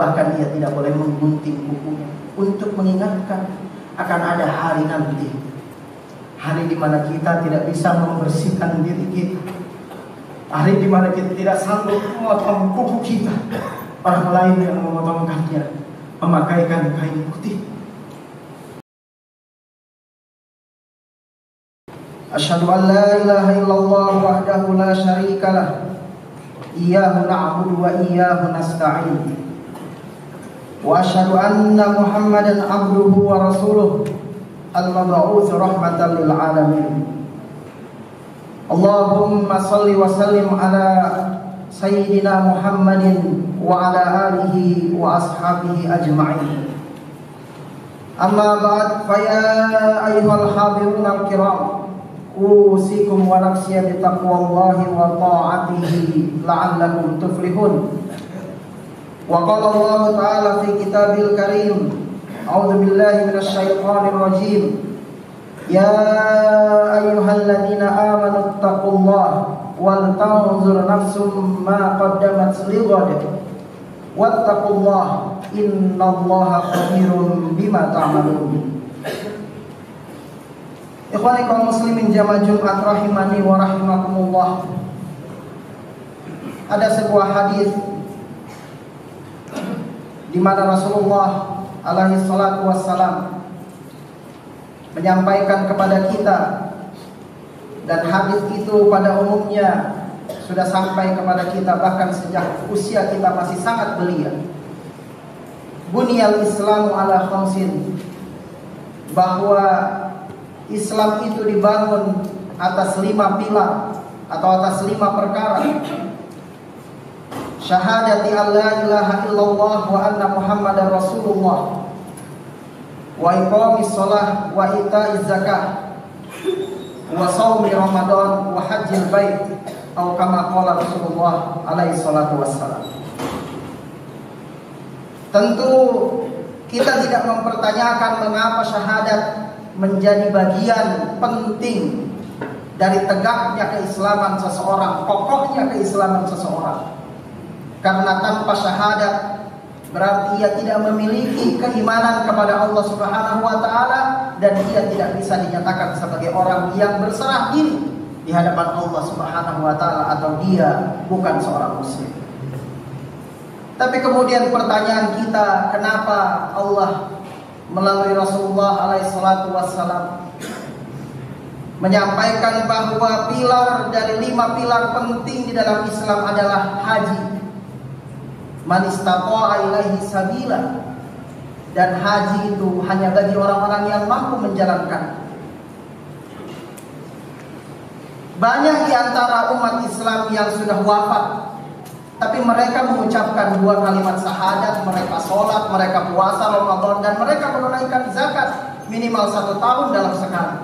Bahkan ia tidak boleh menggunting kukunya untuk mengingatkan akan ada hari nanti, hari di mana kita tidak bisa membersihkan diri kita, hari di mana kita tidak sanggup memotong kuku kita, orang lain yang memotongkannya, memakaikan kain putih. Asyhadu an la ilaha illallah wahdahu la syarikalah, iyyahu na'budu wa iyyahu nasta'in. Wa asyhadu anna Muhammadan abduhu wa rasuluh al-mab'uts rahmatan lil alamin. Allahumma shalli wa sallim ala sayyidina Muhammadin wa ala alihi wa ashabihi ajma'in. Amma ba'd, fa ya ayyuhal hadirun al-kiram, usikum wa nafsiya bi taqwallahi wa ta'atihi la'allakum tuflihun. Wa qala Allah ta'ala fi kitabil karim, a'udzu billahi minasy syaithanir rajim, ya ayyuhalladzina amanu taqullaha wal tanzur nafsum ma qaddamat lighad wattaqullaha innallaha khabirun bima ta'malun. Ikhwani kaum muslimin jamaah Jumat rahimani wa rahimakumullah. Ada sebuah hadis di mana Rasulullah alaihi salatu wassalam menyampaikan kepada kita, dan hadis itu pada umumnya sudah sampai kepada kita bahkan sejak usia kita masih sangat belia. Bunyal Islamu ala khamsin, bahwa Islam itu dibangun atas 5 pilar atau atas 5 perkara. Syahadati alla ilaha illallah wa anna Muhammadar Rasulullah, wa iqamis shalah wa ita'iz zakah wa shaumi Ramadan wa hajjil bait, atau kama qala Rasulullah alaihi salatu wassalam. Tentu kita tidak mempertanyakan mengapa syahadat menjadi bagian penting dari tegaknya keislaman seseorang, kokohnya keislaman seseorang. Karena tanpa syahadat berarti ia tidak memiliki keimanan kepada Allah Subhanahu wa taala, dan ia tidak bisa dinyatakan sebagai orang yang berserah diri di hadapan Allah Subhanahu wa taala, atau dia bukan seorang muslim. Tapi kemudian pertanyaan kita, kenapa Allah melalui Rasulullah alaihi salatu wassalam menyampaikan bahwa pilar dari 5 pilar penting di dalam Islam adalah haji. Man istata'a ilaihi sabila, dan haji itu hanya bagi orang-orang yang mampu menjalankan. Banyak di antara umat Islam yang sudah wafat, tapi mereka mengucapkan 2 kalimat syahadat, mereka sholat, mereka puasa Ramadan, dan mereka menunaikan zakat minimal 1 tahun dalam sekali.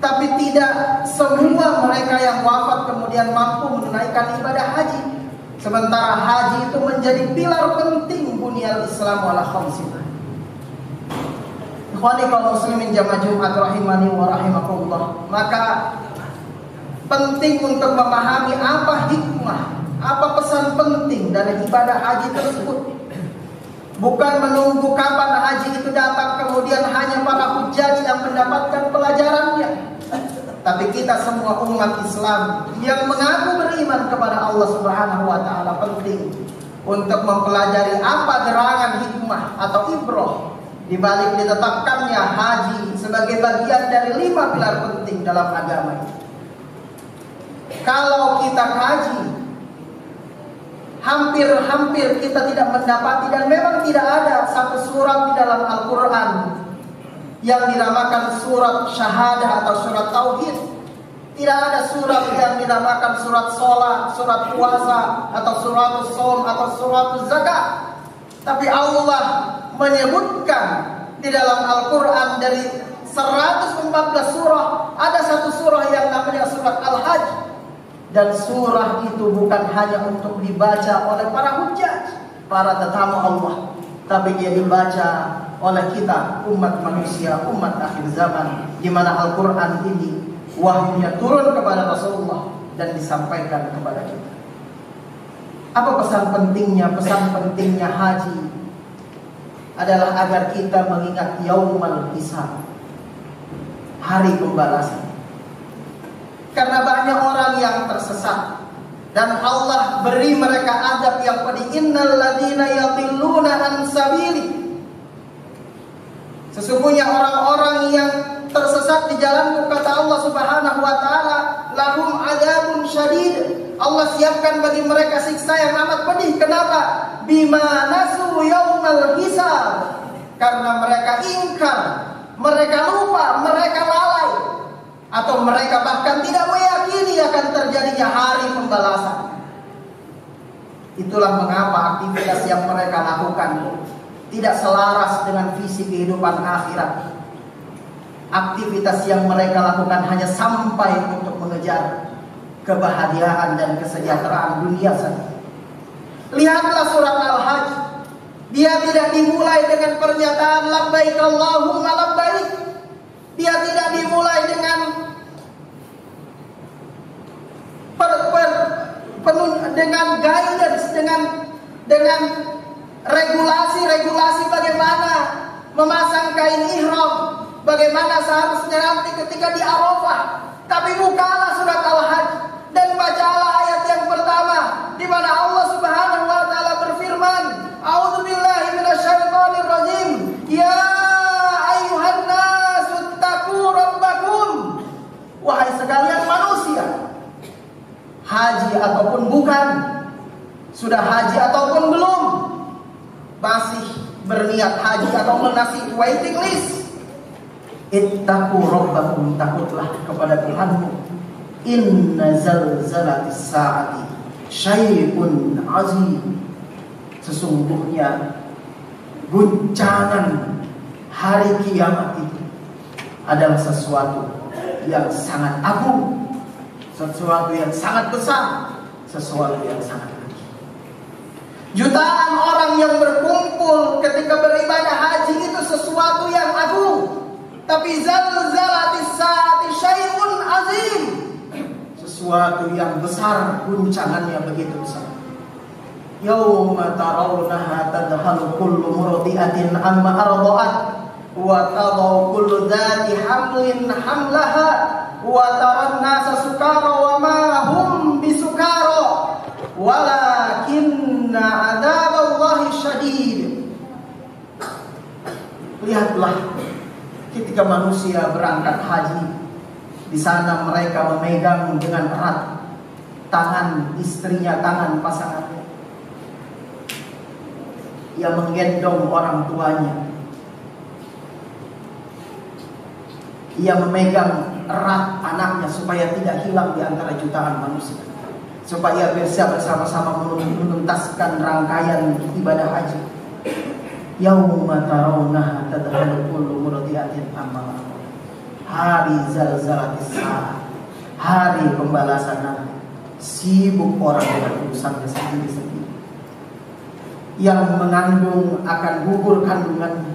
Tapi tidak semua mereka yang wafat kemudian mampu menunaikan ibadah haji. Sementara haji itu menjadi pilar penting bunyal Islam wala khamsin. Ikhwani kaum muslimin jamaah Jumat rahimani wa rahimakumullah. Maka penting untuk memahami apa hikmah, apa pesan penting dari ibadah haji tersebut. Bukan menunggu kapan haji itu datang kemudian hanya para hujjaj yang mendapatkan pelajarannya. Tapi kita semua umat Islam yang mengaku beriman kepada Allah Subhanahu wa taala penting untuk mempelajari apa gerangan hikmah atau ibrah di balik ditetapkannya haji sebagai bagian dari 5 pilar penting dalam agama ini. Kalau kita kaji, hampir kita tidak mendapati, dan memang tidak ada satu surat di dalam Al-Quran yang dinamakan surat syahadah atau surat tauhid. Tidak ada surat yang dinamakan surat sholat, surat puasa, atau surat shaum, atau surat zakat. Tapi Allah menyebutkan di dalam Al-Quran dari 114 surah, ada satu surah yang namanya surat Al-Hajj. Dan surah itu bukan hanya untuk dibaca oleh para hujjaj, para tetamu Allah, tapi dia dibaca oleh kita, umat manusia, umat akhir zaman, di mana Al-Quran ini wahyunya turun kepada Rasulullah dan disampaikan kepada kita. Apa pesan pentingnya? Pesan pentingnya haji adalah agar kita mengingat yaumal hisab, hari pembalasan. Karena banyak orang yang tersesat dan Allah beri mereka adab yang pedih. Innal ladzina yadhilluna an sabili. Sesungguhnya orang-orang yang tersesat di jalanku, kata Allah Subhanahu wa taala, lahum adzabun syadid. Allah siapkan bagi mereka siksa yang amat pedih. Kenapa? Bima nasu yaumal hisab. Karena mereka ingkar, mereka lupa, mereka lalai, atau mereka bahkan tidak meyakini akan terjadinya hari pembalasan. Itulah mengapa aktivitas yang mereka lakukan tidak selaras dengan visi kehidupan akhirat. Aktivitas yang mereka lakukan hanya sampai untuk mengejar kebahagiaan dan kesejahteraan dunia saja. Lihatlah surat Al-Hajj. Dia tidak dimulai dengan pernyataan labbaik Allahumma labbaik. Dia tidak dimulai dengan dengan guidance, dengan regulasi bagaimana memasang kain ihram, bagaimana seharusnya nanti ketika di Arafah. Tapi bukalah surat Al-Hajj dan bacalah ayat yang pertama di mana Allah Subhanahu wa taala berfirman, A'udzubillahi minasyaitonir rajim. Ya ayyuhan nasu taqu rabbakum. Wahai sekalian manusia, haji ataupun bukan, sudah haji ataupun belum, masih berniat haji atau masih waiting list, ittaqu rabbakum, takutlah kepada Tuhanmu. Inna zalzalatis saati syai'un azim. Sesungguhnya guncangan hari kiamat itu adalah sesuatu yang sangat agung, sesuatu yang sangat besar, sesuatu yang sangat tinggi. Jutaan orang yang berkumpul ketika beribadah haji itu sesuatu yang agung. Tapi zalzalatis saati syai'un azim, sesuatu yang besar, guncangannya begitu besar. Yauma tarawnaha tadhalu kullu murdi'atin amma arda'at wa tadau kullu dzati hamlin hamlaha wa taran nasa sukara wa ma hum bisukara walakinna adzaballahi syadid. Lihatlah ketika manusia berangkat haji, di sana mereka memegang dengan erat tangan istrinya, tangan pasangannya. Ia menggendong orang tuanya. Ia memegang erat anaknya supaya tidak hilang di antara jutaan manusia, supaya bisa bersama-sama menuntaskan rangkaian ibadah haji. Yauma tarawnaha tadhalu kullu murdi'atin amma arda'at. Hari zalzalatis saat, hari pembalasan nanti. Sibuk orang dengan urusannya sendiri-sendiri. Yang mengandung akan gugur kandungannya,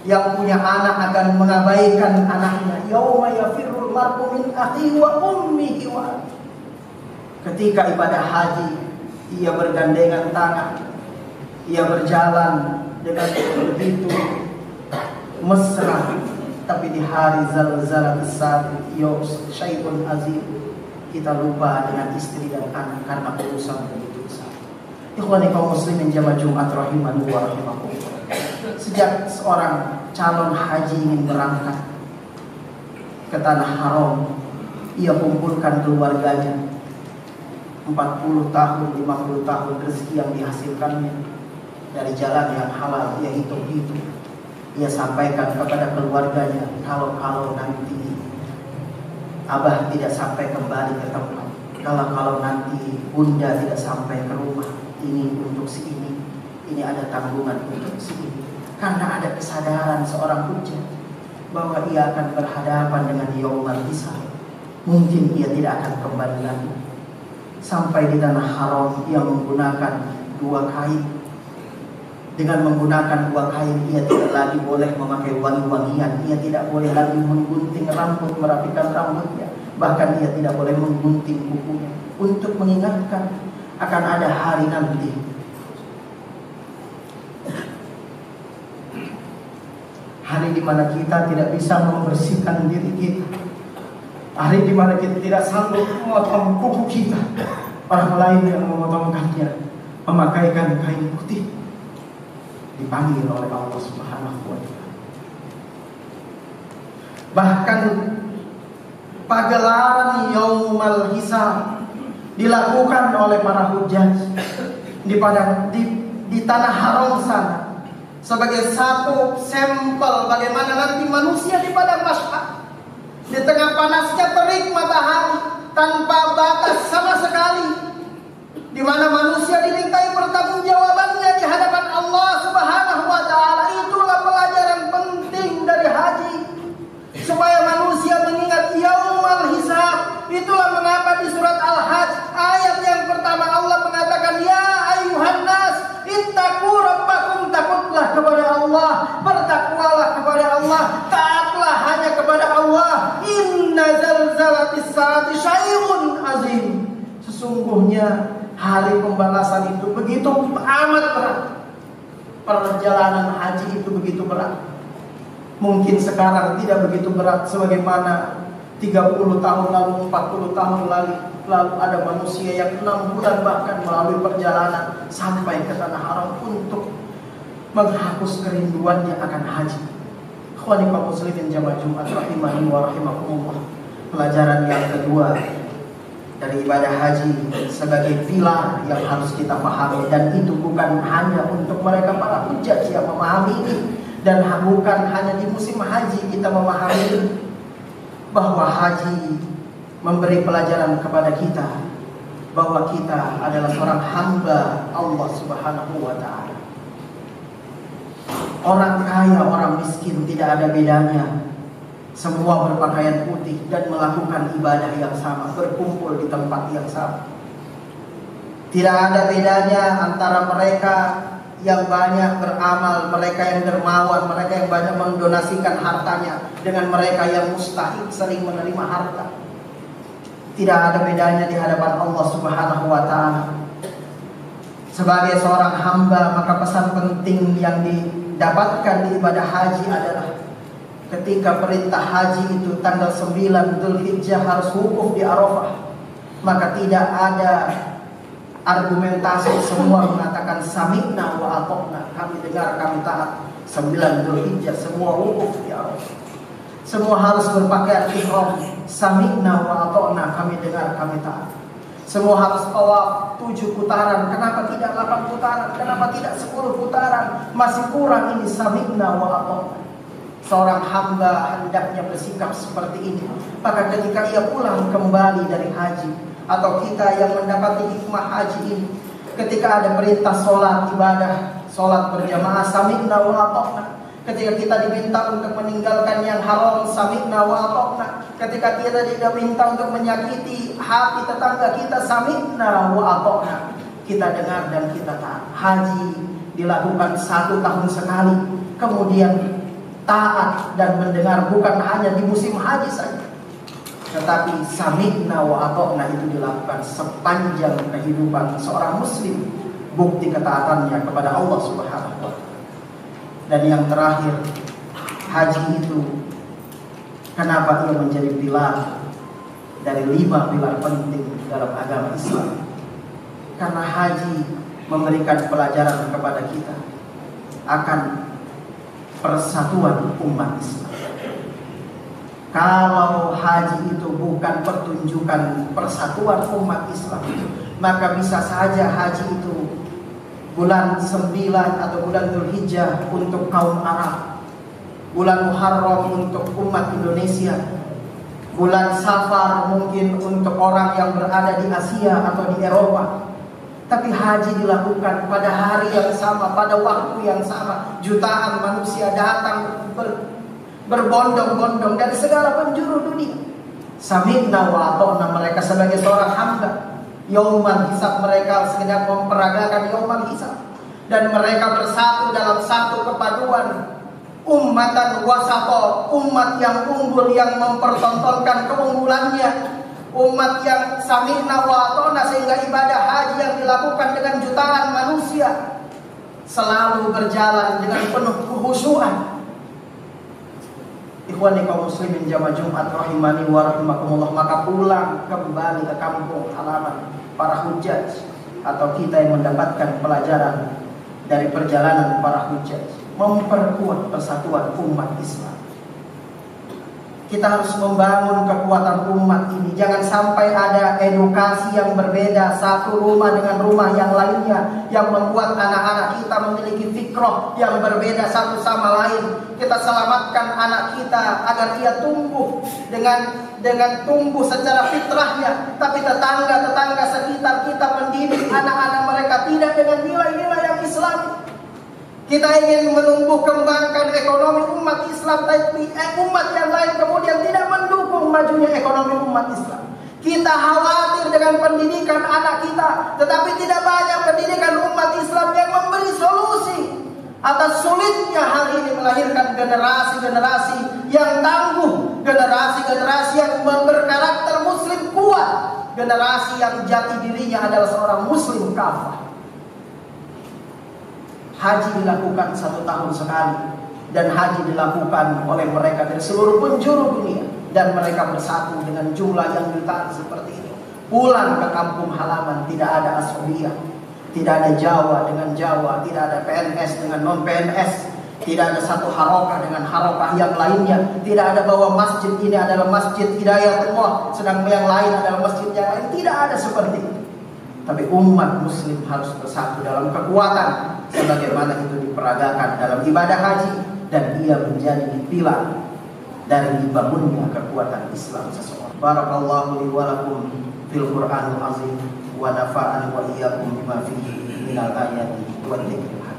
yang punya anak akan mengabaikan anaknya. Yauma yafirrul mar'u min akhihi wa ummihi wa abihi. Ketika ibadah haji, ia bergandengan tangan, ia berjalan dengan begitu mesra. Tapi di hari zalzalatis saat syai'un azim, kita lupa dengan istri dan anak karena urusan begitu besar. Ikhwani kaum muslimin jamaah Jumat rahimani wa rahimakumullah. Sejak seorang calon haji ingin berangkat ke tanah haram, ia kumpulkan keluarganya. 40 tahun, 50 tahun rezeki yang dihasilkannya dari jalan yang halal, ia hitung-hitung. Ia sampaikan kepada keluarganya, kalau nanti abah tidak sampai kembali ke tempat, kalau nanti bunda tidak sampai ke rumah, ini untuk si ini ada tanggungan untuk si ini. Karena ada kesadaran seorang bujang bahwa ia akan berhadapan dengan yaumul hisab. Mungkin ia tidak akan kembali lagi. Sampai di tanah haram, ia menggunakan 2 kain. Dengan menggunakan 2 kain, ia tidak lagi boleh memakai wangi-wangian. Ia tidak boleh lagi menggunting rambut, merapikan rambutnya. Bahkan ia tidak boleh menggunting kukunya. Untuk mengingatkan akan ada hari nanti. Hari di mana kita tidak bisa membersihkan diri kita. Hari di mana kita tidak sanggup memotong kuku kita. Orang lain yang memotongkannya, memakaikan kain putih, dipanggil oleh Allah Subhanahu wa Ta'ala. Bahkan pagelaran Yaumal Hisab dilakukan oleh para hujjaj di tanah haram sana sebagai satu sampel bagaimana nanti manusia di padang mahsyar di tengah panasnya terik matahari tanpa batas sama sekali, di mana manusia dimintai pertanggungjawabannya di hadapan Allah Subhanahu wa Ta'ala. Itulah pelajaran penting dari haji, supaya manusia mengingat Yaumal Hisab. Itulah mengapa di surat Al-Hajj ayat yang pertama Allah mengatakan, ya ayuhan nas ittaqu rabbakum, takutlah kepada Allah, bertakwalah kepada Allah, taatlah hanya kepada Allah. Inna zalzalatis saati syai'un azim. Sesungguhnya hari pembalasan itu begitu amat berat. Perjalanan haji itu begitu berat. Mungkin sekarang tidak begitu berat sebagaimana 30 tahun lalu, 40 tahun lalu ada manusia yang 6 bulan bahkan melalui perjalanan sampai ke tanah haram untuk menghapus kerinduannya akan haji. Ikhwanifah muslimin jamaah Jumat rahimani wa rahimakumullah. Pelajaran yang kedua dari ibadah haji sebagai pilar yang harus kita pahami, dan itu bukan hanya untuk mereka para hujjaj yang memahami ini, dan bukan hanya di musim haji kita memahami bahwa haji memberi pelajaran kepada kita bahwa kita adalah seorang hamba Allah Subhanahu wa Ta'ala. Orang kaya, orang miskin tidak ada bedanya. Semua berpakaian putih dan melakukan ibadah yang sama, berkumpul di tempat yang sama. Tidak ada bedanya antara mereka yang banyak beramal, mereka yang dermawan, mereka yang banyak mendonasikan hartanya, dengan mereka yang mustahil sering menerima harta. Tidak ada bedanya di hadapan Allah Subhanahu wa Ta'ala. Sebagai seorang hamba, maka pesan penting yang didapatkan di ibadah haji adalah ketika perintah haji itu tanggal 9 Dzulhijjah harus wukuf di Arafah, maka tidak ada argumentasi, semua mengatakan sami'na wa ata'na, kami dengar, kami taat. 9 Dzulhijjah semua wukuf di Arafah. Semua harus berpakaian ihram, sami'na wa ata'na, kami dengar, kami taat. Semua harus tawaf 7 putaran. Kenapa tidak 8 putaran? Kenapa tidak 10 putaran? Masih kurang ini sami'na wa ata'na. Seorang hamba hendaknya bersikap seperti ini. Maka ketika ia pulang kembali dari haji, atau kita yang mendapati hikmah haji ini, ketika ada perintah sholat ibadah, sholat berjamaah, sami'na wa ata'na. Ketika kita diminta untuk meninggalkan yang haram, sami'na wa ata'na. Ketika kita diminta untuk menyakiti hati tetangga kita, sami'na wa ata'na. Kita dengar dan kita taat. Haji dilakukan 1 tahun sekali, kemudian taat dan mendengar bukan hanya di musim haji saja, tetapi sami'na wa ata'na itu dilakukan sepanjang kehidupan seorang muslim. Bukti ketaatannya kepada Allah Subhanahu wa Ta'ala. Dan yang terakhir, haji itu kenapa ia menjadi pilar dari 5 pilar penting dalam agama Islam? Karena haji memberikan pelajaran kepada kita akan persatuan umat Islam. Kalau haji itu bukan pertunjukan persatuan umat Islam, maka bisa saja haji itu bulan 9 atau bulan Dzulhijjah untuk kaum Arab, bulan Muharram untuk umat Indonesia, bulan Safar mungkin untuk orang yang berada di Asia atau di Eropa. Tapi haji dilakukan pada hari yang sama, pada waktu yang sama. Jutaan manusia datang berbondong-bondong dari segala penjuru dunia. Sami'na wa ata'na, mereka sebagai seorang hamba. Yaumal Hisab, mereka sedang memperagakan Yaumal Hisab, dan mereka bersatu dalam satu kepaduan. Ummatan wasata, umat yang unggul yang mempertontonkan keunggulannya umat yang sami'na wa ata'na, sehingga ibadah haji yang dilakukan dengan jutaan manusia selalu berjalan dengan penuh kekhusyuan. Ikhwani kaum muslimin jamaah Jumat rahimani wa rahimakumullah, maka pulang kembali ke kampung halaman para hujjaj atau kita yang mendapatkan pelajaran dari perjalanan para hujjaj, memperkuat persatuan umat Islam. Kita harus membangun kekuatan umat ini. Jangan sampai ada edukasi yang berbeda satu rumah dengan rumah yang lainnya, yang membuat anak-anak kita memiliki fikrah yang berbeda satu sama lain. Kita selamatkan anak kita agar dia tumbuh dengan tumbuh secara fitrahnya. Tapi tetangga-tetangga sekitar kita mendidik anak-anak mereka tidak dengan nilai-nilai yang Islami. Kita ingin menumbuh kembangkan ekonomi umat Islam, tapi umat yang lain kemudian tidak mendukung majunya ekonomi umat Islam. Kita khawatir dengan pendidikan anak kita, tetapi tidak banyak pendidikan umat Islam yang memberi solusi atas sulitnya hari ini melahirkan generasi-generasi yang tangguh, generasi-generasi yang berkarakter muslim kuat, generasi yang jati dirinya adalah seorang muslim kafah. Haji dilakukan 1 tahun sekali, dan haji dilakukan oleh mereka dari seluruh penjuru dunia, dan mereka bersatu dengan jumlah yang jutaan seperti ini. Pulang ke kampung halaman, tidak ada asabiyah, tidak ada Jawa dengan Jawa, tidak ada PNS dengan non PNS, tidak ada satu harokah dengan harokah yang lainnya, tidak ada bahwa masjid ini adalah masjid Hidayatullah sedang yang lain adalah masjid yang lain. Tidak ada seperti itu. Tapi umat muslim harus bersatu dalam kekuatan sebagaimana itu diperagakan dalam ibadah haji, dan ia menjadi pilar dari dibangunnya kekuatan Islam seseorang. Barakallahu li wa lakum fil Qur'anil azim wa nafa'ani wa iyyakum bima fihi minal ayati wa dzikr.